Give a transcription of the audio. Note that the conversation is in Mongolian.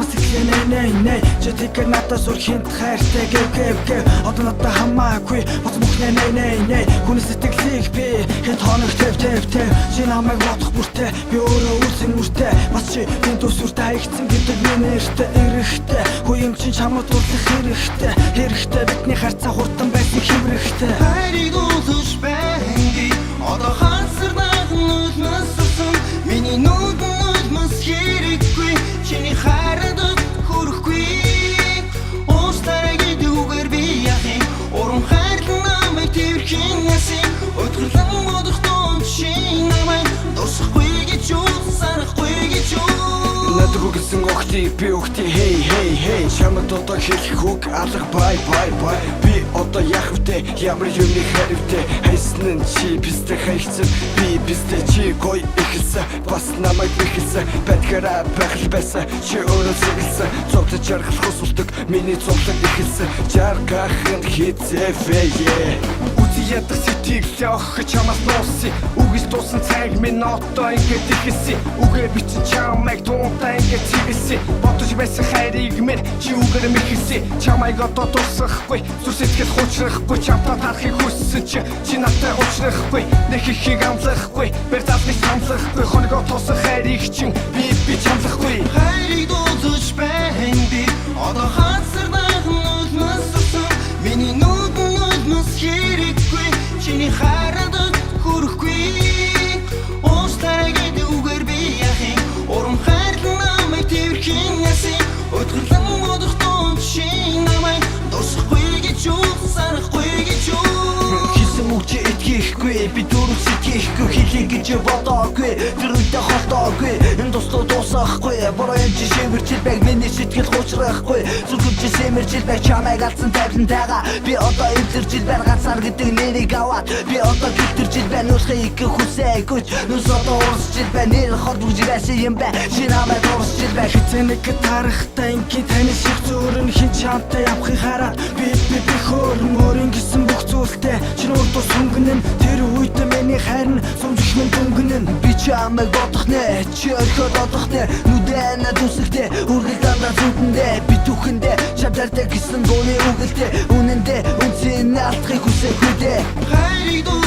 чамаас эхлэнэ чи тэгэхээр надад сур хинт хайртай гэв одоо надад хамаагүй боц мөхнэ нэ хүний сэтгэлийг би хэд хоног тэв чи намайг бодох бүртээ би өөрөө үсэн мөртөө бас чи энэ төсвөртэй хаягдсан гэдэг миний нэртэй эрэхтэй хүн чинь чамд турлах хэрэгтэй бидний харьцаа хурдан байсан хэврэхтэй хайрыг уулж бэнди одоо хансарнах нүднэс сусан миний нүднэс хэрэггүй чиний хайрад хүрэхгүй устараг идүүгээр би яхи урам хайрлан намайг тэрхэн ясын өдгөрлөн бодох тун чи намайг дусахгүй гэж юу санахгүй гэж юу Надругсан охтыг би охти хей чамд одоо хэлэх үг алга бай би одоо яах вэ ямар юмны харивтэй хайсан чи бистэ хайцсан би бистэ чи гой ихсэн бас намайг ихсэн бэтгэрэ бахал байсан чи өөрөө зэглсэн цогт жаргал хусулдаг миний цогтлог ихсэн жаргахын хизээвэ ядах сэтийг лёх чамаас нууси үгis тусан цаг минь одоо ингээд ихсэн үгээ бичин чамайг туунтай ингээд чивэсэн бодож байсан хайрыг минь чи үгээр мэхсэн чамайг одоо тусахгүй зүр сэтгэл хуучрахгүй чамтай тарахыг хүссэн чи надтай уулзрахгүй нэг ихийг амлахгүй бэр завны хамлахгүй хоног тусах хайрыг чин би чамлахгүй хайрыг дуулж бэнди одоо хансарнах нүднэс сусан миний нүднэс хэрэггүй чиний хайрад хүрэхгүй устараг идүүгээр би яхи урам хайрлан намайг тэрхэн ясын өдгөрлөн бодох тун чи намайг дусахгүй гэж юу санахгүй гэж юу хийсэн үгч итгэхгүй би дөрөв сэтгэхгүй хэлий гэж бодоогүй дөрөвдө холтоогүй энэ тусдуу дуусахгүй бороо юм чи шивэрчил байг миний сэтгэл хуучрахгүй зүрхэмжи сэмэрчил байг чамайг алдсан тайвнтайгаа би одоо эвлэрчил байна ганцаар гэдэг нэрийг аваад би одоо гэлтэрчил байна уушхийг хүсээгүй нүс одоо урсчил байна нэр хордож байсан юм бай чи намайг урсчил бай хитэнэг тарахтай ингийн таны шиг зөөрн хин чамтай явахыг хараад би хөөрн гисэн бүх зүйлтэй чи өөртөө сүнгэнэн тэр үед миний хайр нь сумжихмэн дүнгэнэн би чамайг бодох нэ чи өрхөд одох нэ нүдэн дүсэлтэй үргэл дандаа зүтэндээ би түүхэндээ чамдартай гисэн дууны үгэлтэй үнэндээ үнцэн алдахыг хүсэхгүй дээ хайрыг